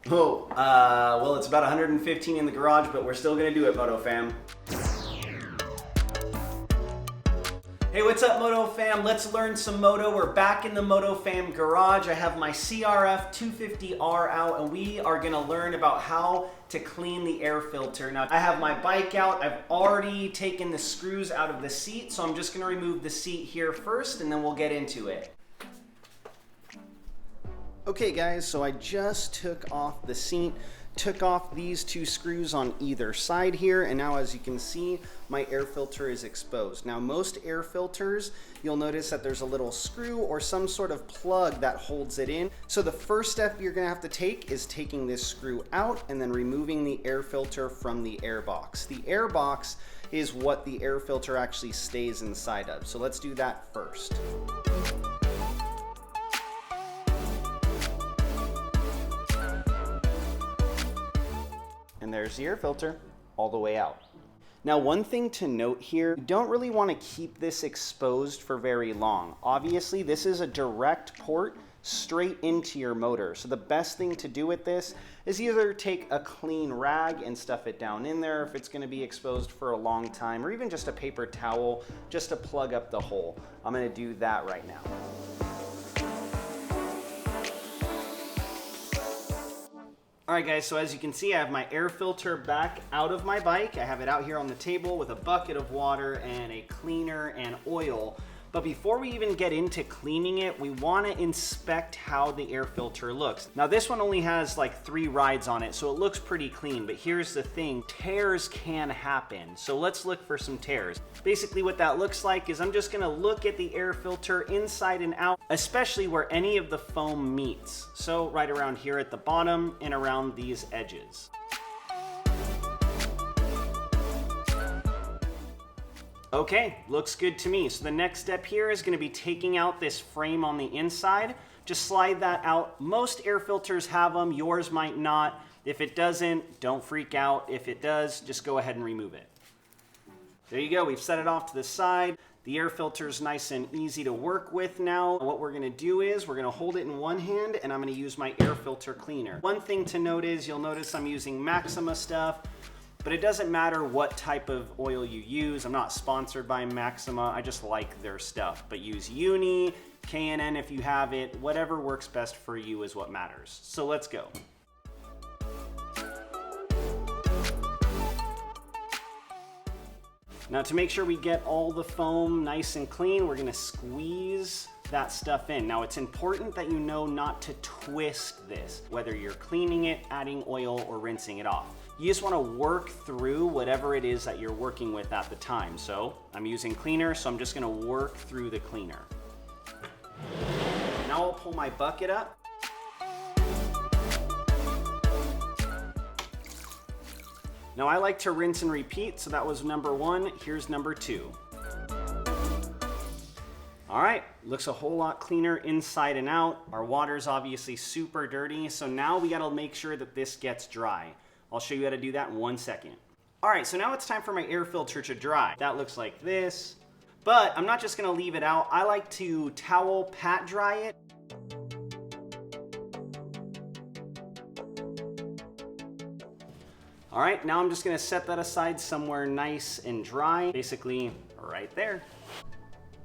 Oh, well, it's about 115 in the garage, but we're still gonna do it, MotoFam. Hey, what's up, MotoFam? Let's learn some moto. We're back in the MotoFam garage. I have my CRF 250R out, and we are gonna learn about how to clean the air filter. Now, I have my bike out. I've already taken the screws out of the seat, so I'm just gonna remove the seat here first, and then we'll get into it. Okay guys, so I just took off the seat, took off these two screws on either side here, and now as you can see, my air filter is exposed. Now most air filters, you'll notice that there's a little screw or some sort of plug that holds it in. So the first step you're gonna have to take is taking this screw out and then removing the air filter from the air box. The air box is what the air filter actually stays inside of. So let's do that first. And there's the air filter all the way out. Now, one thing to note here, you don't really want to keep this exposed for very long. Obviously, this is a direct port straight into your motor. So the best thing to do with this is either take a clean rag and stuff it down in there if it's going to be exposed for a long time, or even just a paper towel just to plug up the hole. I'm going to do that right now. Alright guys, so as you can see, I have my air filter back out of my bike. I have it out here on the table with a bucket of water and a cleaner and oil. But before we even get into cleaning it, we want to inspect how the air filter looks. Now this one only has like 3 rides on it, so it looks pretty clean, but here's the thing, tears can happen. So let's look for some tears. Basically what that looks like is I'm just gonna look at the air filter inside and out, especially where any of the foam meets. So right around here at the bottom and around these edges. Okay, looks good to me. So the next step here is gonna be taking out this frame on the inside. Just slide that out. Most air filters have them, yours might not. If it doesn't, don't freak out. If it does, just go ahead and remove it. There you go, we've set it off to the side. The air filter is nice and easy to work with now. What we're gonna do is we're gonna hold it in one hand and I'm gonna use my air filter cleaner. One thing to note is you'll notice I'm using Maxima stuff. But it doesn't matter what type of oil you use. I'm not sponsored by Maxima, I just like their stuff. But use Uni, K&N if you have it, whatever works best for you is what matters. So let's go. Now to make sure we get all the foam nice and clean, we're gonna squeeze that stuff in. Now it's important that you know not to twist this, whether you're cleaning it, adding oil, or rinsing it off. You just want to work through whatever it is that you're working with at the time. So I'm using cleaner, so I'm just going to work through the cleaner. Now I'll pull my bucket up. Now I like to rinse and repeat, so that was number 1. Here's number 2. All right, looks a whole lot cleaner inside and out. Our water's obviously super dirty, so now we got to make sure that this gets dry. I'll show you how to do that in 1 second. All right, so now it's time for my air filter to dry. That looks like this, but I'm not just gonna leave it out. I like to towel pat dry it. All right, now I'm just gonna set that aside somewhere nice and dry, basically right there.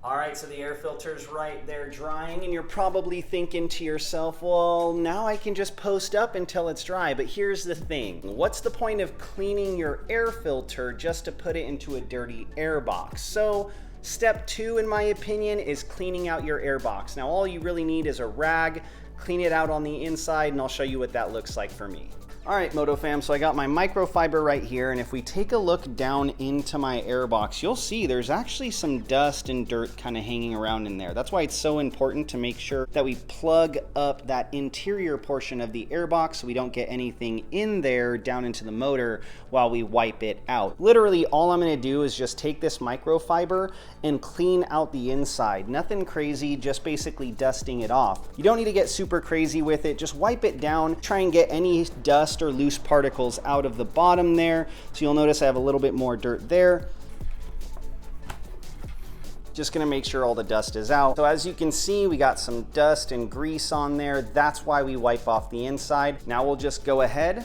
All right, so the air filter's right there drying, and you're probably thinking to yourself, well, now I can just post up until it's dry. But here's the thing. What's the point of cleaning your air filter just to put it into a dirty air box? So step 2, in my opinion, is cleaning out your air box. Now, all you really need is a rag, clean it out on the inside, and I'll show you what that looks like for me. All right, MotoFam, so I got my microfiber right here, and if we take a look down into my air box, you'll see there's actually some dust and dirt kind of hanging around in there. That's why it's so important to make sure that we plug up that interior portion of the air box so we don't get anything in there down into the motor while we wipe it out. Literally, all I'm gonna do is just take this microfiber and clean out the inside. Nothing crazy, just basically dusting it off. You don't need to get super crazy with it, just wipe it down, try and get any dust or loose particles out of the bottom there. So you'll notice I have a little bit more dirt there. Just gonna make sure all the dust is out. So as you can see, we got some dust and grease on there. That's why we wipe off the inside. Now we'll just go ahead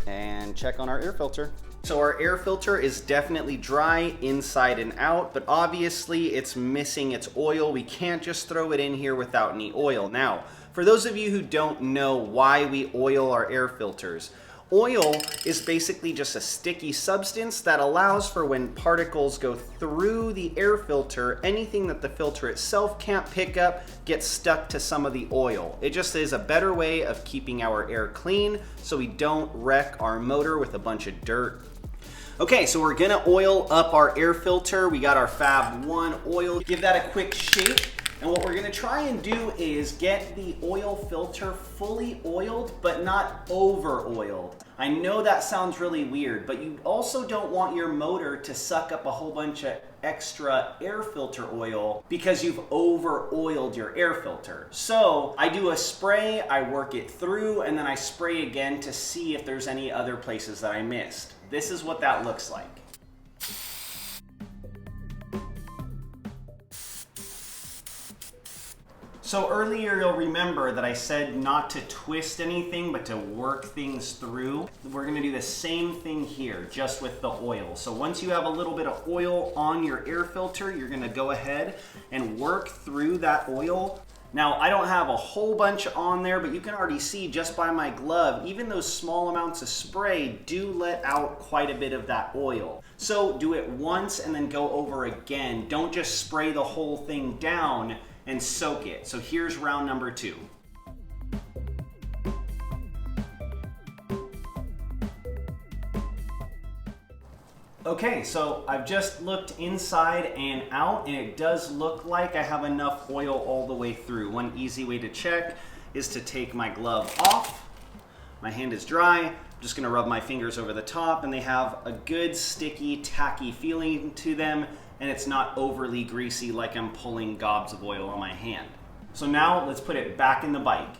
and check on our air filter. So our air filter is definitely dry inside and out, but obviously it's missing its oil. We can't just throw it in here without any oil. Now, for those of you who don't know why we oil our air filters, oil is basically just a sticky substance that allows for when particles go through the air filter, anything that the filter itself can't pick up gets stuck to some of the oil. It just is a better way of keeping our air clean so we don't wreck our motor with a bunch of dirt. Okay, so we're gonna oil up our air filter. We got our Fab 1 oil. Give that a quick shake. And what we're gonna try and do is get the oil filter fully oiled, but not over oiled. I know that sounds really weird, but you also don't want your motor to suck up a whole bunch of extra air filter oil because you've over oiled your air filter. So I do a spray, I work it through, and then I spray again to see if there's any other places that I missed. This is what that looks like. So earlier you'll remember that I said not to twist anything, but to work things through. We're gonna do the same thing here, just with the oil. So once you have a little bit of oil on your air filter, you're gonna go ahead and work through that oil. Now, I don't have a whole bunch on there, but you can already see just by my glove, even those small amounts of spray do let out quite a bit of that oil. So do it once and then go over again. Don't just spray the whole thing down and soak it. So here's round number 2. Okay, so I've just looked inside and out, and it does look like I have enough oil all the way through. One easy way to check is to take my glove off. My hand is dry. I'm just gonna rub my fingers over the top, and they have a good sticky, tacky feeling to them, and it's not overly greasy like I'm pulling gobs of oil on my hand. So now let's put it back in the bike.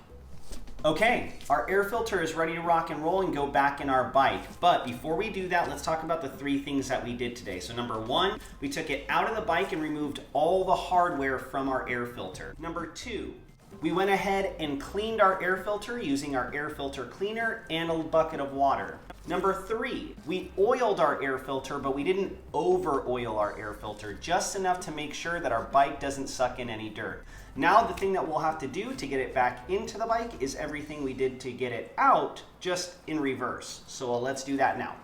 Okay, our air filter is ready to rock and roll and go back in our bike. But before we do that, let's talk about the 3 things that we did today. So number 1, we took it out of the bike and removed all the hardware from our air filter. Number 2, we went ahead and cleaned our air filter using our air filter cleaner and a bucket of water. Number 3, we oiled our air filter, but we didn't over oil our air filter, just enough to make sure that our bike doesn't suck in any dirt. Now the thing that we'll have to do to get it back into the bike is everything we did to get it out, just in reverse. So let's do that now.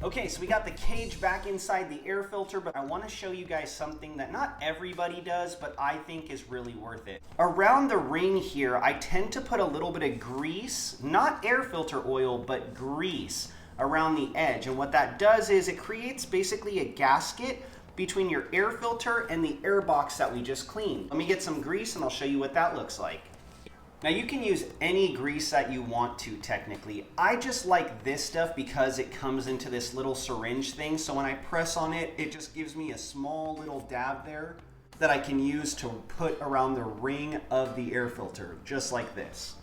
Okay, so we got the cage back inside the air filter, but I want to show you guys something that not everybody does, but I think is really worth it. Around the ring here, I tend to put a little bit of grease, not air filter oil, but grease around the edge. And what that does is it creates basically a gasket between your air filter and the air box that we just cleaned. Let me get some grease and I'll show you what that looks like. Now you can use any grease that you want to technically. I just like this stuff because it comes into this little syringe thing. So when I press on it, it just gives me a small little dab there that I can use to put around the ring of the air filter, just like this.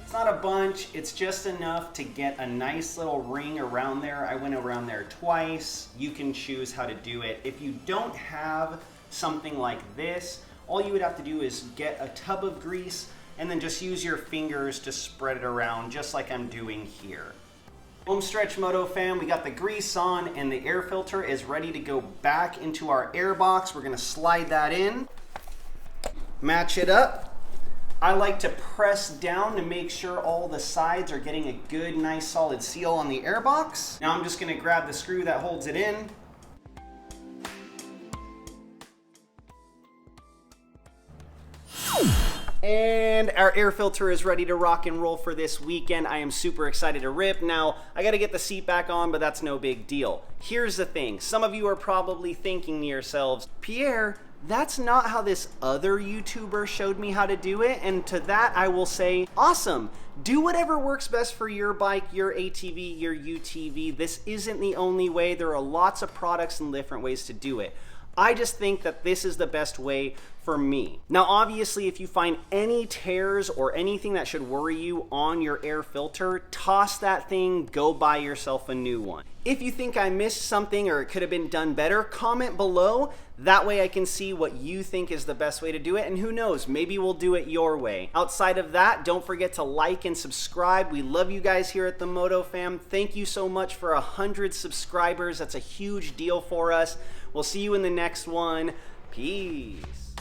It's not a bunch, it's just enough to get a nice little ring around there. I went around there twice. You can choose how to do it. If you don't have something like this, all you would have to do is get a tub of grease and then just use your fingers to spread it around just like I'm doing here. Home stretch Moto fam, we got the grease on and the air filter is ready to go back into our air box. We're gonna slide that in, match it up. I like to press down to make sure all the sides are getting a good, nice, solid seal on the air box. Now I'm just gonna grab the screw that holds it in. And our air filter is ready to rock and roll for this weekend. I am super excited to rip. Now, I gotta get the seat back on, but that's no big deal. Here's the thing. Some of you are probably thinking to yourselves, Pierre, that's not how this other YouTuber showed me how to do it. And to that, I will say, awesome. Do whatever works best for your bike, your ATV, your UTV. This isn't the only way. There are lots of products and different ways to do it. I just think that this is the best way for me. Now, obviously, if you find any tears or anything that should worry you on your air filter, toss that thing, go buy yourself a new one. If you think I missed something or it could have been done better, comment below. That way I can see what you think is the best way to do it, and who knows, maybe we'll do it your way. Outside of that, don't forget to like and subscribe. We love you guys here at the MotoFam. Thank you so much for 100 subscribers. That's a huge deal for us. We'll see you in the next one. Peace.